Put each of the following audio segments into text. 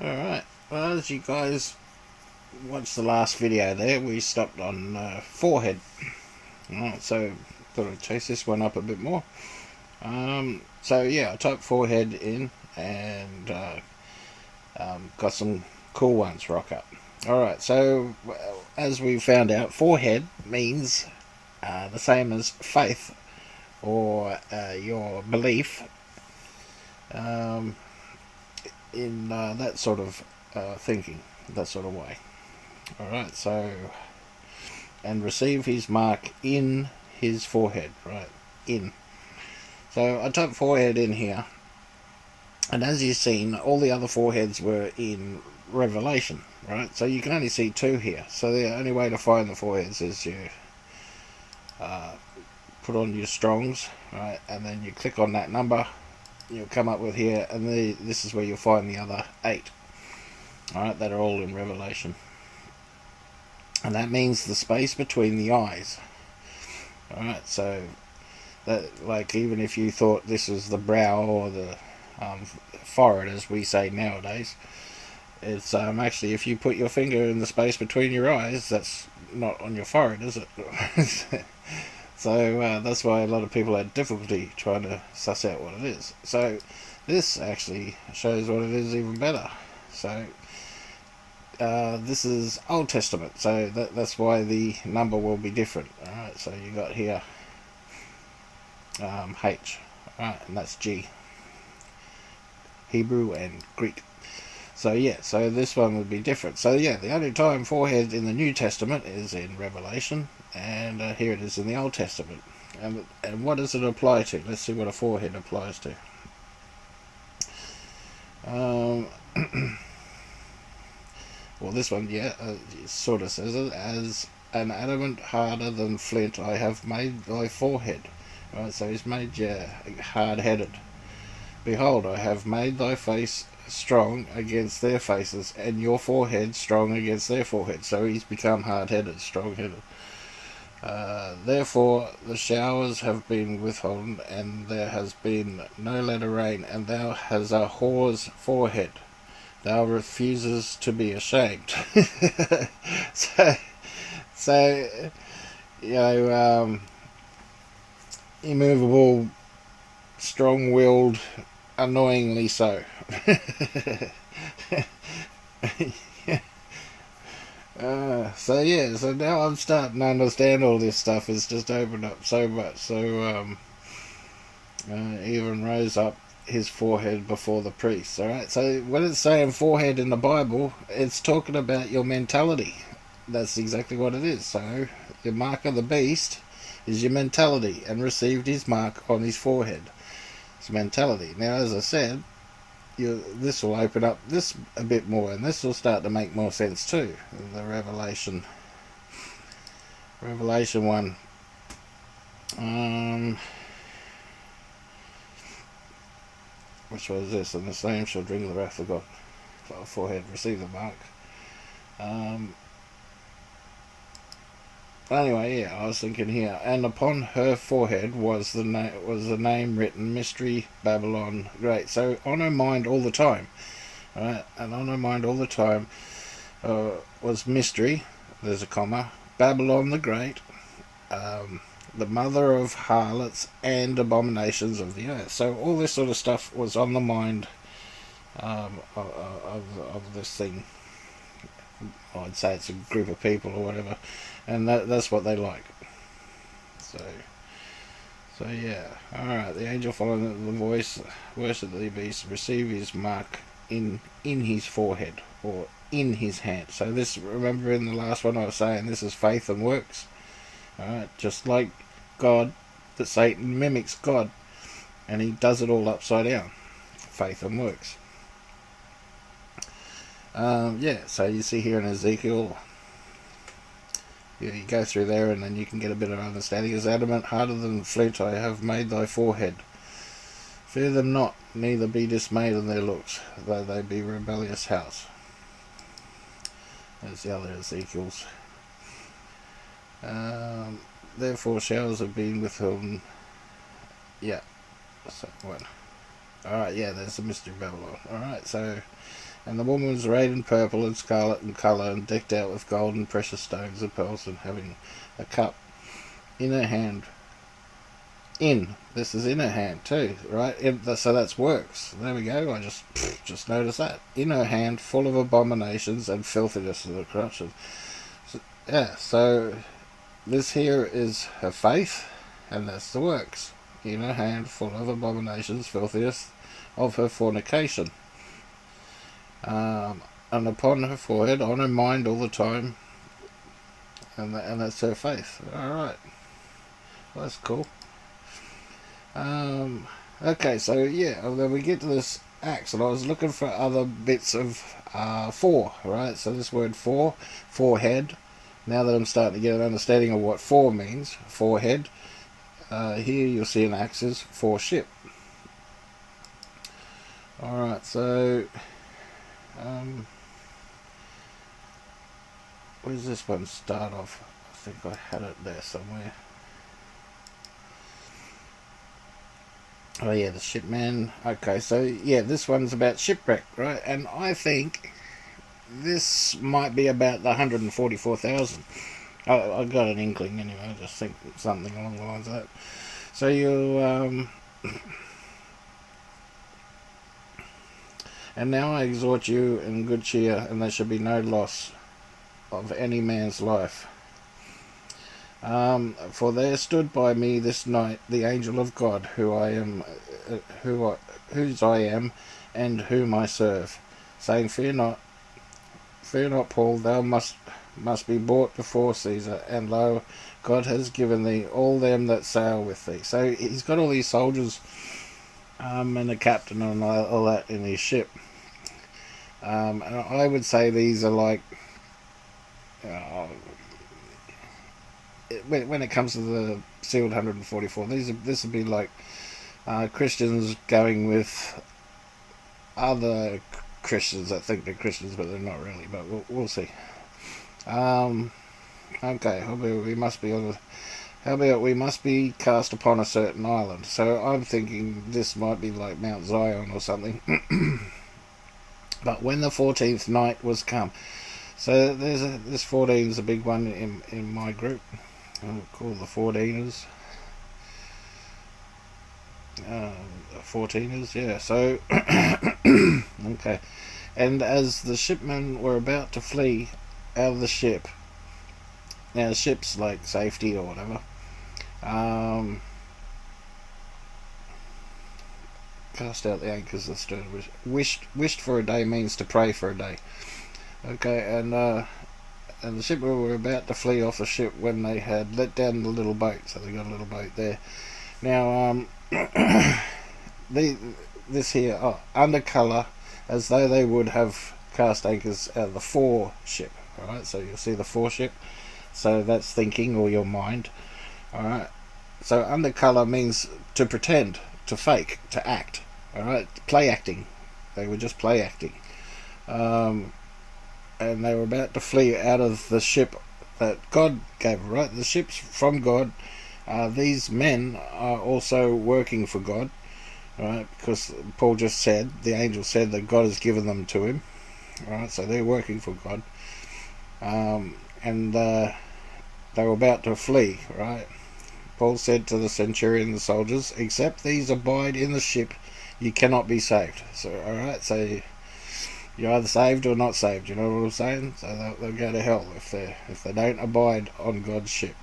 Alright, well, as you guys watched the last video there, we stopped on forehead. Alright, so thought I'd chase this one up a bit more. So yeah, I typed forehead in and got some cool ones rock up. Alright, so as we found out, forehead means the same as faith or your belief in that sort of thinking, that sort of way. Alright, so, and receive his mark in his forehead, right? In. So I typed forehead in here, and as you've seen, all the other foreheads were in Revelation, right? So you can only see two here. So the only way to find the foreheads is you put on your Strongs, right? And then you click on that number, you'll come up with here, and this is where you'll find the other 8. Alright, that are all in Revelation. And that means the space between the eyes. Alright, so that, like, even if you thought this was the brow or the forehead, as we say nowadays, it's actually, if you put your finger in the space between your eyes, that's not on your forehead, is it? So that's why a lot of people had difficulty trying to suss out what it is. So this actually shows what it is even better. So this is Old Testament, so that's why the number will be different. Alright, so you got here H, alright, and that's G, Hebrew and Greek. So yeah, so this one would be different. So yeah, the only time forehead in the New Testament is in Revelation, and here it is in the Old Testament. And what does it apply to? Let's see what a forehead applies to. Well, this one, yeah, it sort of says it, as an adamant harder than flint I have made thy forehead. Right, so he's made you hard-headed. Behold, I have made thy face strong against their faces, and your forehead strong against their forehead. So he's become hard-headed, strong-headed. Therefore the showers have been withholden, and there has been no latter rain, and thou hast a whore's forehead. Thou refuses to be ashamed. so you know, immovable, strong-willed, annoyingly so. So yeah, so now I'm starting to understand all this stuff. It's just opened up so much. So even rose up his forehead before the priests. Alright, so when it's saying forehead in the Bible, it's talking about your mentality. That's exactly what it is. So the mark of the beast is your mentality, and received his mark on his forehead. It's mentality. Now, as I said, this will open up this a bit more, and this will start to make more sense too. The Revelation 1. Which was this? And the same shall drink the wrath of God. Forehead, receive the mark. Anyway, yeah, I was thinking here, and upon her forehead was the name written, Mystery Babylon Great. So on her mind all the time, right? And on her mind all the time was mystery. There's a comma. Babylon the Great, the mother of harlots and abominations of the earth. So all this sort of stuff was on the mind of this thing. I'd say it's a group of people or whatever, and that's what they like. So yeah. Alright, the angel following the voice, worship the beast, receive his mark in his forehead, or in his hand. So this, remember in the last one I was saying, this is faith and works. Alright, just like God, that Satan mimics God, and he does it all upside down. Faith and works. Yeah, so you see here in Ezekiel, you go through there and then you can get a bit of understanding. As adamant harder than flint I have made thy forehead. Fear them not, neither be dismayed in their looks, though they be rebellious house. There's the other Ezekiels. Therefore showers have been withholden. Yeah. So what? Alright, yeah, there's the Mystery Babylon. Alright, so And the woman was arrayed in purple and scarlet in colour, and decked out with gold and precious stones and pearls, and having a cup in her hand. This is in her hand too, right? So that's works. There we go. I just noticed that. In her hand, full of abominations and filthiness of the corruption. So, yeah, so this here is her faith, and that's the works. In her hand, full of abominations, filthiness of her fornication. And upon her forehead, on her mind all the time, and that's her faith. Alright. Well, that's cool. Okay, so yeah, then we get to this Acts, and I was looking for other bits of for, right? So this word forehead. Now that I'm starting to get an understanding of what for means, forehead. Here you'll see an Acts is for ship. Alright, so where does this one start off? I think I had it there somewhere. Oh yeah, the shipman. Okay, so yeah, this one's about shipwreck, right? And I think this might be about the 144,000. I got an inkling anyway. I just think something along the lines of that. So you and now I exhort you in good cheer, and there shall be no loss of any man's life. For there stood by me this night the angel of God, whose I am, and whom I serve, saying, Fear not, Paul, thou must be brought before Caesar, and lo, God has given thee all them that sail with thee. So he's got all these soldiers, and a captain and all that in his ship. And I would say these are like, when it comes to the sealed 144, this would be like Christians going with other Christians that think they're Christians, but they're not really. But we'll see. Okay, how about we must be cast upon a certain island. So I'm thinking this might be like Mount Zion or something. But when the 14th night was come, so this 14 is a big one in my group. I'll call the 14ers. 14ers, yeah. So okay, and as the shipmen were about to flee out of the ship, now the ship's like safety or whatever. Cast out the anchors of the stern. Wished for a day means to pray for a day. Okay, and the shipmen were about to flee off the ship when they had let down the little boat. So they got a little boat there. Now, this here, under colour, as though they would have cast anchors out of the fore ship. Alright, so you'll see the fore ship. So that's thinking, or your mind. Alright, so under colour means to pretend, to fake, to act. Alright, play acting. They were just play acting. And they were about to flee out of the ship that God gave, right? The ship's from God. These men are also working for God, right? Because Paul just said, the angel said that God has given them to him, right? So they're working for God, and they were about to flee, right? Paul said to the centurion, the soldiers, except these abide in the ship, you cannot be saved. So, all right, so you're either saved or not saved. You know what I'm saying? So they'll go to hell if they don't abide on God's ship.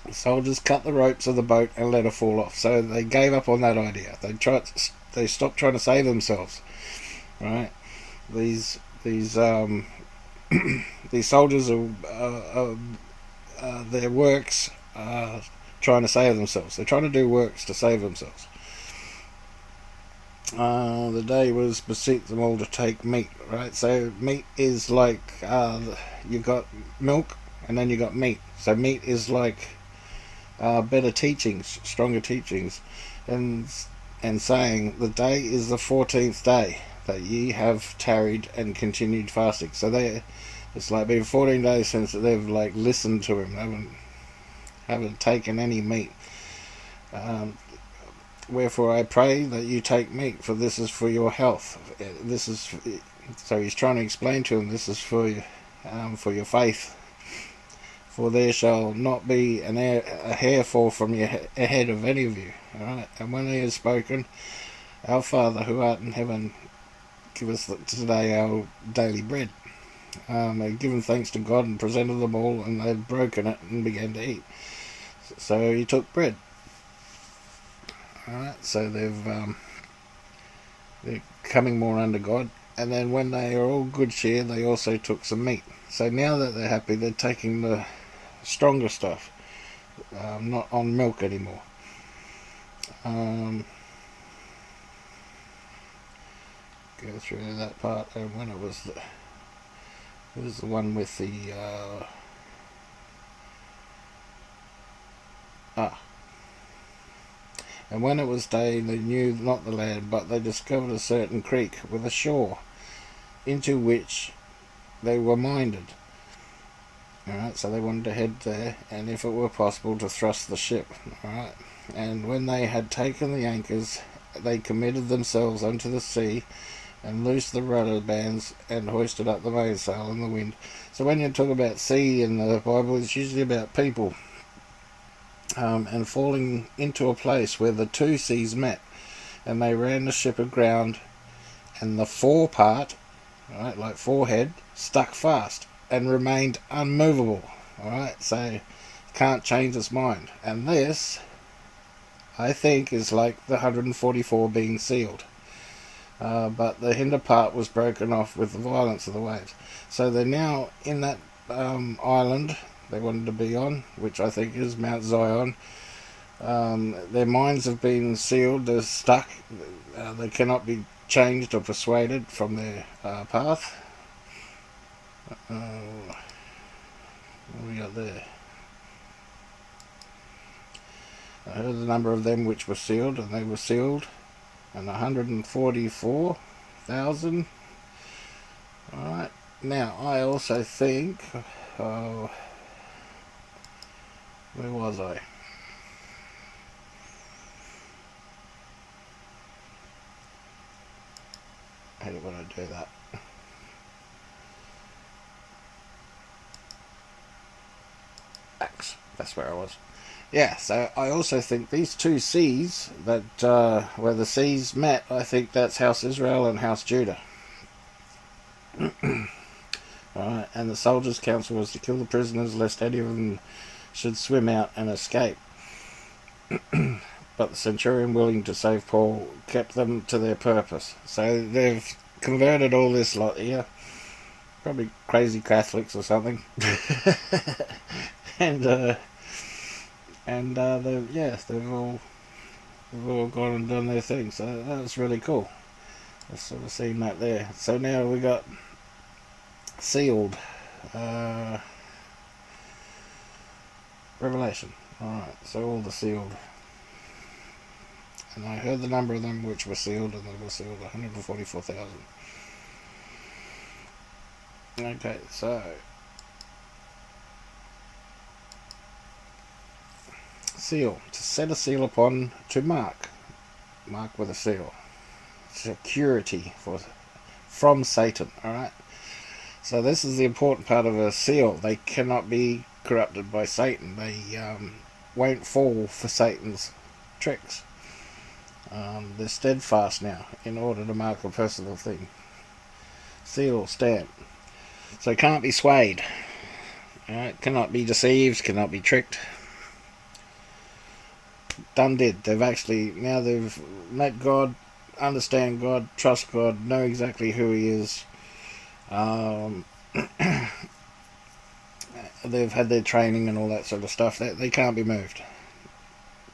The soldiers cut the ropes of the boat and let her fall off. So they gave up on that idea. They stopped trying to save themselves. Right? These these soldiers are their works trying to save themselves. They're trying to do works to save themselves. The day was beseech them all to take meat. Right? So meat is like you've got milk and then you got meat. So meat is like better teachings, stronger teachings, and saying the day is the 14th day that ye have tarried and continued fasting. So it's like been 14 days since they've like listened to him. They haven't taken any meat. Wherefore I pray that you take meat, for this is for your health. This is so he's trying to explain to him, this is for your faith. For there shall not be a hair fall from your head of any of you. All right. And when he has spoken, our Father who art in heaven, give us today our daily bread. They'd given thanks to God and presented them all, and they'd broken it and began to eat. So he took bread. Alright, so they're coming more under God. And then when they are all good cheer, they also took some meat. So now that they're happy, they're taking the stronger stuff, not on milk anymore. Go through that part. And when it was the one with the and when it was day, they knew not the land, but they discovered a certain creek with a shore, into which they were minded. Alright, so they wanted to head there, and if it were possible, to thrust the ship. Alright, and when they had taken the anchors, they committed themselves unto the sea, and loosed the rudder bands, and hoisted up the mainsail in the wind. So when you talk about sea in the Bible, it's usually about people. And falling into a place where the two seas met, and they ran the ship aground, and the fore part, right, like forehead, stuck fast and remained unmovable. Alright, so can't change its mind. And this, I think, is like the 144 being sealed. But the hinder part was broken off with the violence of the waves. So they're now in that island they wanted to be on, which I think is Mount Zion. Their minds have been sealed, they're stuck, they cannot be changed or persuaded from their path. What we got there? I heard the number of them which were sealed, and they were sealed, and 144,000. Alright, now I also think, where was I? I hate it when I do that. X, that's where I was. Yeah, so I also think these two seas, that where the seas met, I think that's House Israel and House Judah. Alright, and the soldiers' counsel was to kill the prisoners, lest any of them should swim out and escape. But the centurion, willing to save Paul, kept them to their purpose. So they've converted all this lot here. Probably crazy Catholics or something. and they've all gone and done their thing. So that's really cool. I've sort of seen that there. So now we got sealed. Revelation. Alright, so all the sealed. And I heard the number of them which were sealed, and they were sealed 144,000. Okay, so seal. To set a seal upon, to mark. Mark with a seal. Security from Satan. Alright. So this is the important part of a seal. They cannot be corrupted by Satan. They won't fall for Satan's tricks. They're steadfast now in order to mark a personal thing. Seal, stamp. So can't be swayed. Alright, cannot be deceived, cannot be tricked. Done did. They've met God, understand God, trust God, know exactly who He is. They've had their training and all that sort of stuff. They can't be moved.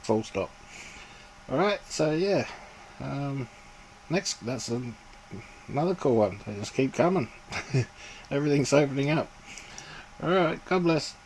Full stop. Alright, so yeah. Next, that's another cool one. They just keep coming. Everything's opening up. Alright, God bless.